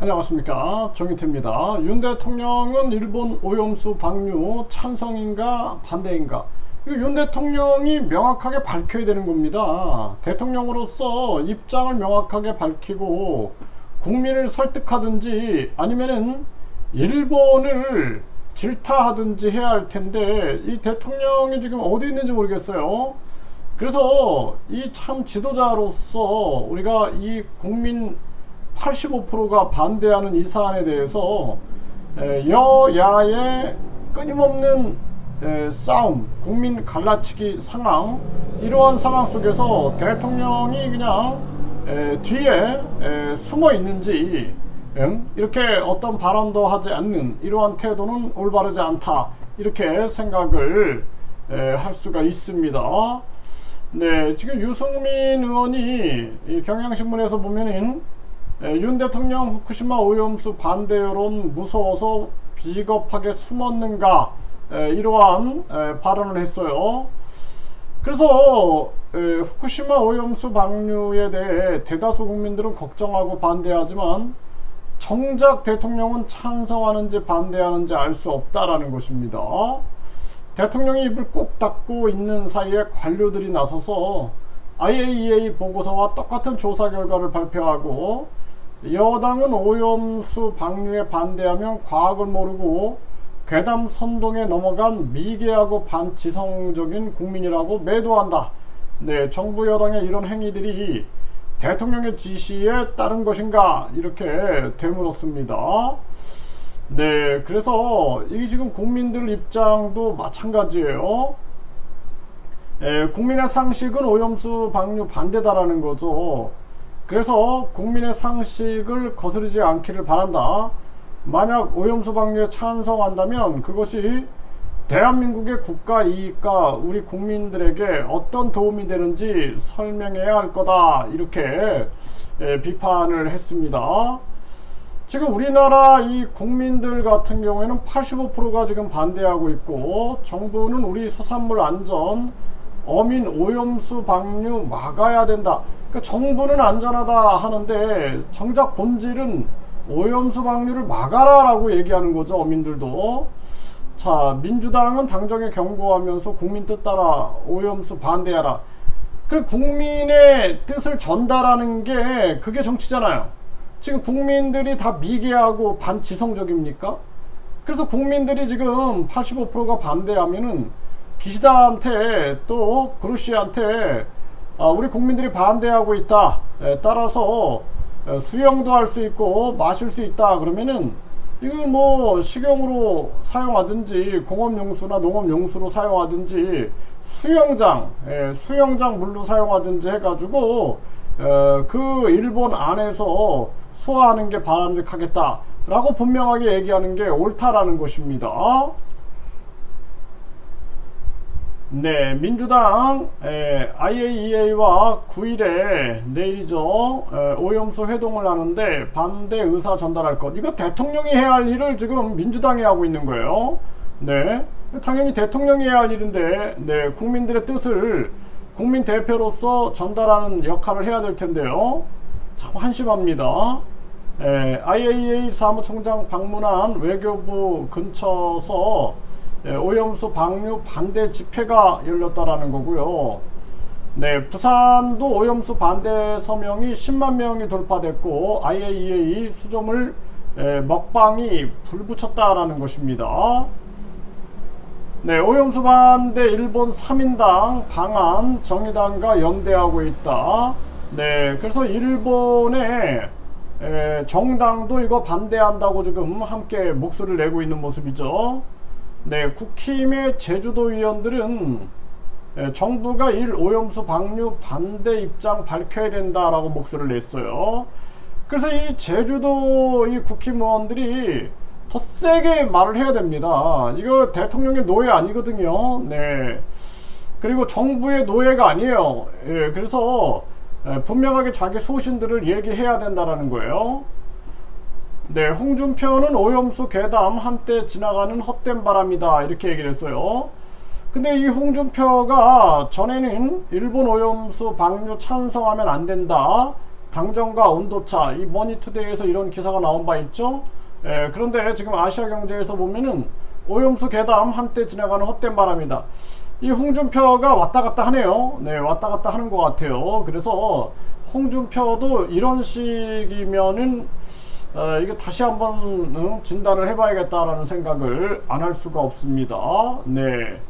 안녕하십니까, 정희태입니다. 윤 대통령은 일본 오염수 방류 찬성인가 반대인가, 윤 대통령이 명확하게 밝혀야 되는 겁니다. 대통령으로서 입장을 명확하게 밝히고 국민을 설득하든지 아니면은 일본을 질타하든지 해야 할 텐데, 이 대통령이 지금 어디 있는지 모르겠어요. 그래서 이 참 지도자로서 우리가 이 국민 85%가 반대하는 이 사안에 대해서 여야의 끊임없는 싸움, 국민 갈라치기 상황, 이러한 상황 속에서 대통령이 그냥 뒤에 숨어 있는지, 이렇게 어떤 발언도 하지 않는 이러한 태도는 올바르지 않다, 이렇게 생각을 할 수가 있습니다. 네, 지금 유승민 의원이 이 경향신문에서 보면은 윤 대통령 후쿠시마 오염수 반대 여론 무서워서 비겁하게 숨었는가, 이러한 발언을 했어요. 그래서 후쿠시마 오염수 방류에 대해 대다수 국민들은 걱정하고 반대하지만 정작 대통령은 찬성하는지 반대하는지 알 수 없다라는 것입니다. 대통령이 입을 꼭 닫고 있는 사이에 관료들이 나서서 IAEA 보고서와 똑같은 조사 결과를 발표하고, 여당은 오염수 방류에 반대하면 과학을 모르고 괴담 선동에 넘어간 미개하고 반지성적인 국민이라고 매도한다. 네, 정부 여당의 이런 행위들이 대통령의 지시에 따른 것인가, 이렇게 되물었습니다. 네, 그래서 이게 지금 국민들 입장도 마찬가지예요. 국민의 상식은 오염수 방류 반대다라는 거죠. 그래서 국민의 상식을 거스르지 않기를 바란다. 만약 오염수 방류에 찬성한다면 그것이 대한민국의 국가 이익과 우리 국민들에게 어떤 도움이 되는지 설명해야 할 거다, 이렇게 비판을 했습니다. 지금 우리나라 이 국민들 같은 경우에는 85%가 지금 반대하고 있고, 정부는 우리 수산물 안전, 어민 오염수 방류 막아야 된다. 그러니까 정부는 안전하다 하는데 정작 본질은 오염수 방류를 막아라 라고 얘기하는 거죠, 어민들도. 자, 민주당은 당정에 경고하면서 국민 뜻 따라 오염수 반대하라. 그 국민의 뜻을 전달하는 게 그게 정치잖아요. 지금 국민들이 다 미개하고 반지성적입니까? 그래서 국민들이 지금 85%가 반대하면은 기시다한테 또 그루시한테 우리 국민들이 반대하고 있다, 따라서 수영도 할 수 있고 마실 수 있다 그러면은 이걸 뭐 식용으로 사용하든지 공업용수나 농업용수로 사용하든지 수영장 물로 사용하든지 해가지고 그 일본 안에서 소화하는 게 바람직하겠다 라고 분명하게 얘기하는 게 옳다라는 것입니다. 네, 민주당 IAEA와 9일에 내일이죠, 오염수 회동을 하는데 반대 의사 전달할 것, 이거 대통령이 해야 할 일을 지금 민주당이 하고 있는 거예요. 네, 당연히 대통령이 해야 할 일인데, 네, 국민들의 뜻을 국민 대표로서 전달하는 역할을 해야 될 텐데요, 참 한심합니다. IAEA 사무총장 방문한 외교부 근처서 오염수 방류 반대 집회가 열렸다라는 거고요. 네, 부산도 오염수 반대 서명이 10만 명이 돌파됐고 IAEA 수조물 먹방이 불붙였다라는 것입니다. 네, 오염수 반대 일본 3인당 방한 정의당과 연대하고 있다. 네, 그래서 일본의 정당도 이거 반대한다고 지금 함께 목소리를 내고 있는 모습이죠. 네, 국힘의 제주도 의원들은 정부가 오염수 방류 반대 입장 밝혀야 된다라고 목소리를 냈어요. 그래서 이 제주도 이 국힘 의원들이 더 세게 말을 해야 됩니다. 이거 대통령의 노예 아니거든요. 네, 그리고 정부의 노예가 아니에요. 그래서 분명하게 자기 소신들을 얘기해야 된다라는 거예요. 네, 홍준표는 오염수 괴담 한때 지나가는 헛된 바람이다, 이렇게 얘기를 했어요. 근데 이 홍준표가 전에는 일본 오염수 방류 찬성하면 안 된다, 당정과 온도차, 이 머니투데이에서 이런 기사가 나온 바 있죠. 그런데 지금 아시아경제에서 보면은 오염수 괴담 한때 지나가는 헛된 바람이다. 이 홍준표가 왔다 갔다 하네요. 네, 왔다 갔다 하는 것 같아요. 그래서 홍준표도 이런 식이면은 이거 다시 한번 진단을 해봐야겠다라는 생각을 안 할 수가 없습니다. 네,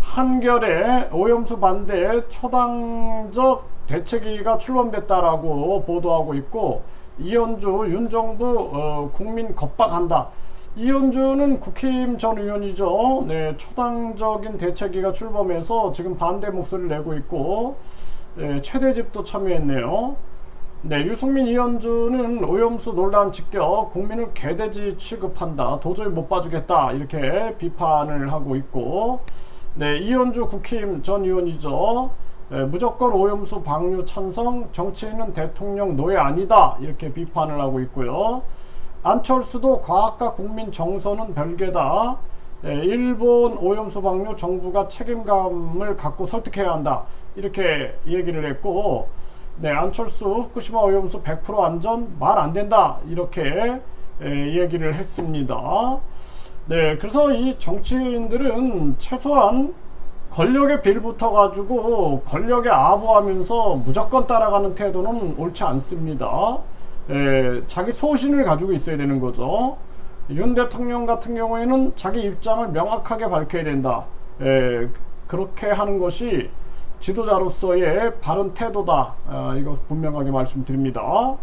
한겨레 오염수 반대 초당적 대책위가 출범됐다라고 보도하고 있고, 이현주 윤정부 국민 겁박한다. 이현주는 국힘 전 의원이죠. 네, 초당적인 대책위가 출범해서 지금 반대 목소리를 내고 있고, 최대집도 참여했네요. 네, 유승민 이현주는 오염수 논란 직격 국민을 개돼지 취급한다, 도저히 못 봐주겠다, 이렇게 비판을 하고 있고, 네, 이현주 국힘 전 의원이죠. 무조건 오염수 방류 찬성, 정치인은 대통령 노예 아니다, 이렇게 비판을 하고 있고요. 안철수도 과학과 국민 정서는 별개다. 일본 오염수 방류 정부가 책임감을 갖고 설득해야 한다, 이렇게 얘기를 했고, 네, 안철수 후쿠시마 오염수 100% 안전 말 안 된다, 이렇게 얘기를 했습니다. 네, 그래서 이 정치인들은 최소한 권력에 빌붙어 가지고 권력에 아부하면서 무조건 따라가는 태도는 옳지 않습니다. 자기 소신을 가지고 있어야 되는 거죠. 윤 대통령 같은 경우에는 자기 입장을 명확하게 밝혀야 된다. 그렇게 하는 것이 지도자로서의 바른 태도다. 이거 분명하게 말씀드립니다.